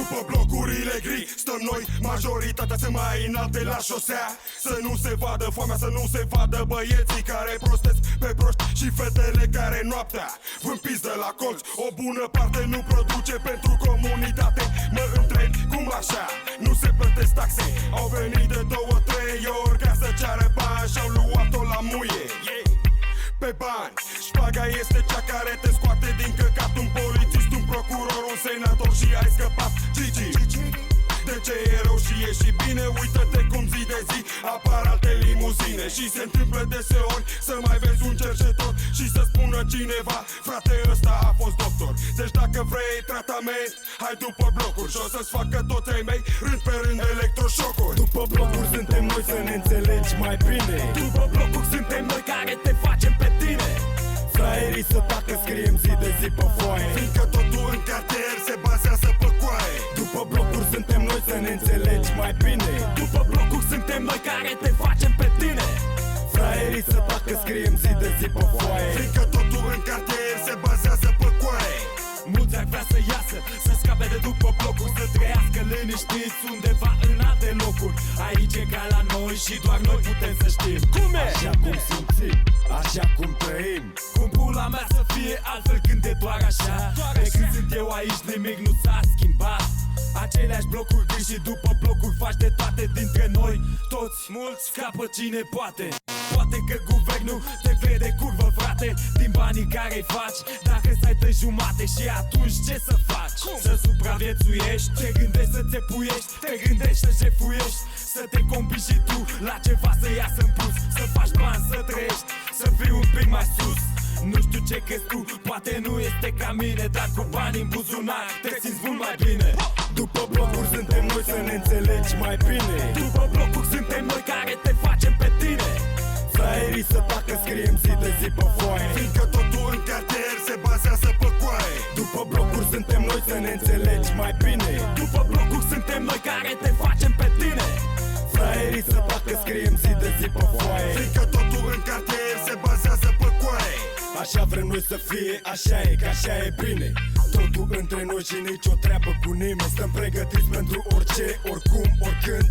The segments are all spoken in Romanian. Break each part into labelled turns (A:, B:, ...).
A: După blocurile gri stăm noi, majoritatea se mai înalte la șosea. Să nu se vadă foamea, să nu se vadă băieții care prostesc pe proști și fetele care noaptea vând pizdă la colț. O bună parte nu produce pentru comunitate. Mă întreb cum așa nu se plătesc taxe. Au venit de 2-3 ori ca să ceară bani și-au luat-o la muie pe bani. Șpaga este cea care te scoate din căcat. Un polițist, un procuror, un senator și ai scăpat. Gigi, de ce e rău și e și bine? Uită-te cum zi de zi apar alte limuzine și se întâmplă deseori să mai vezi un cercetor și să spună cineva: frate, ăsta a fost doctor. Deci dacă vrei tratament, hai după blocuri și o să-ți facă toți ai mei rând pe rând electroșocuri.
B: După blocuri suntem noi, să ne înțelegi mai bine.
C: După blocuri suntem noi care te facem pe tine.
B: Fraierii să tacă, scriem zi de zi pe foaie,
A: fiindcă totul în cartier se bazează pe coaie.
B: După blocuri suntem noi, să ne înțelegi mai bine.
C: După blocuri suntem noi care te facem pe tine.
B: Fraierii să tacă, scriem zi de zi pe foaie,
A: fiindcă totul în cartier se bazează pe coaie.
C: Mulți ar vrea să iasă, să scape de după blocuri, să trăiască liniștiți undeva în alte locuri. Aici e ca la noi și doar noi putem să știm cum e.
B: Așa cum simțim, așa cum trăim.
C: Cum pula mea să fie altfel când e doar așa? Pe când sunt eu aici nimic nu s-a schimbat. Aceleași blocuri gri și după blocuri faci de toate dintre noi. Toți, mulți, scapă cine poate. Poate că guvernul te vede curvă, frate, din banii care-i faci. Dacă stai pe jumate și atunci ce să faci? Să supraviețuiești, te gândești să te puiești, te gândești să jefuiești, să te combini și tu la ceva să iasă în plus. Să faci bani, să trăiești, să fii un pic mai sus. Nu știu ce crezi tu, poate nu este ca mine, dar cu bani în buzunar te simți mult mai bine.
B: După blocuri suntem noi, să ne înțelegi mai bine.
C: După blocuri suntem noi care te facem pe tine.
B: Fraierii să tacă, scriem zi de zi pe foaie,
A: fiindcă totul în cartier se bazează pe coaie.
B: După blocuri suntem noi, să ne înțelegi mai bine.
C: După blocuri suntem noi care te facem pe tine.
B: Fraierii să tacă, scriem zi de zi pe foaie,
A: fiindcă totul în cartier se bazează pe coaie.
B: Așa vrem noi să fie, așa e, că așa e bine. Totul între noi și nicio treabă cu nimeni. Stăm pregătiți pentru orice, oricum, oricând.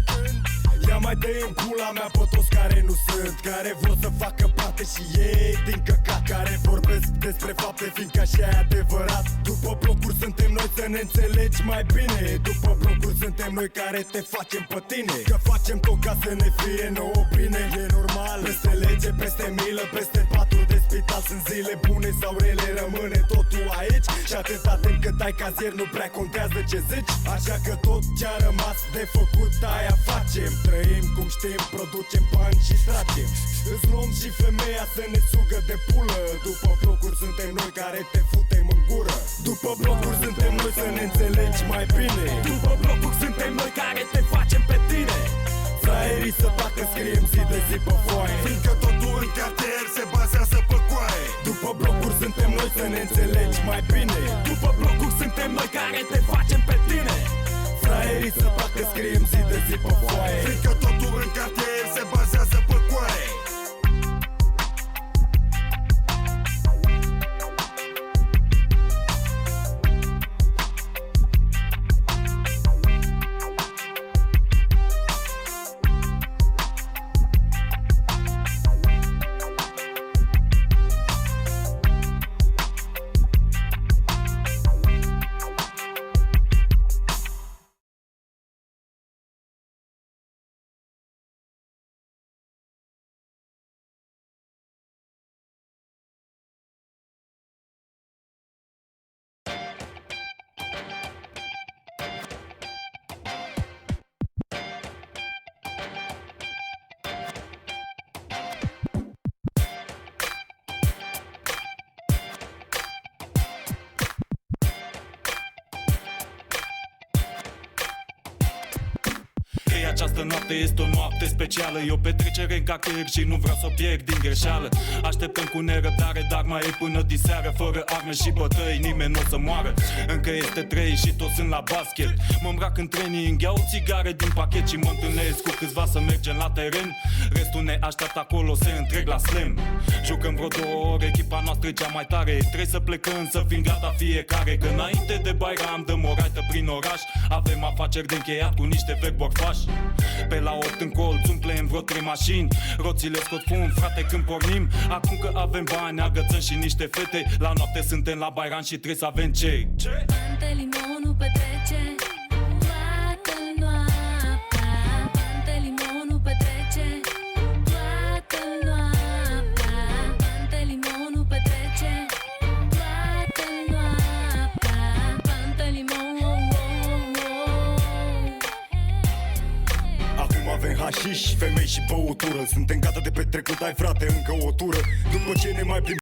B: Ia mai dă în pula mea pe toți care nu sunt, care vor să facă parte și ei din căcat, care vorbesc despre fapte, fiindcă așa e adevărat. După blocuri suntem noi, să ne înțelegi mai bine. După blocuri suntem noi care te facem pe tine, că facem tot ca să ne fie nouă bine. E normal, peste lege, peste milă, peste patru de spital. Sunt zile bune sau rele, rămâne totul aici. Și atâta timp cât ai cazier nu prea contează ce zici. Așa că tot ce-a rămas de făcut aia facem. Trăim cum știm, producem bani și tragem. Îți luăm și femeia să ne sugă de pulă. După blocuri suntem noi care te futem în gură. După blocuri suntem noi, să ne înțelegi mai bine.
C: După blocuri suntem noi care te facem pe tine.
B: Fraierii să tacă, scriem zi de zi pe foaie,
A: fiindcă totul în cartier se bazează pe coaie.
B: După blocuri suntem noi, să ne înțelegi mai bine.
C: După blocuri suntem noi care te facem pe tine.
B: Fraierii să tacă, scriem zi de zi pe foaie,
A: fiindcă totul în cartier se bazează pe coaie.
C: această noapte este o noapte specială. E o petrecere în cartier și nu vreau să o pierd din greșeală. Așteptăm cu nerăbdare, dar mai e până diseară. Fără arme și bătăi, nimeni nu o să moară. Încă este 3 și toți sunt la basket. Mă îmbrac în training, iau țigare din pachet și mă întâlnesc cu câțiva să mergem la teren. Restul ne așteaptă acolo, se întreg la slam. Jucăm vreo 2 ore, echipa noastră e cea mai tare. Trebuie să plecăm, să fim gata fiecare. Că înainte de Bairam dăm o raită prin oraș. Avem afaceri de încheiat cu niște vechi borfași. Pe la 8 în colț umplem vreo 3 mașini. Roțile scot fum, frate, când pornim. Acum că avem bani, agățăm și niște fete. La noapte suntem la Bairam și trebuie să avem ce?
D: Pantelimonul petrece toată noaptea. Pantelimonul petrece toată noaptea. Pantelimonul petrece toată noaptea. Pantelimon.
B: Acum avem hașiș, femei și băutură. Suntem gata de petrecut, ai frate, încă o tură. După ce ne mai plim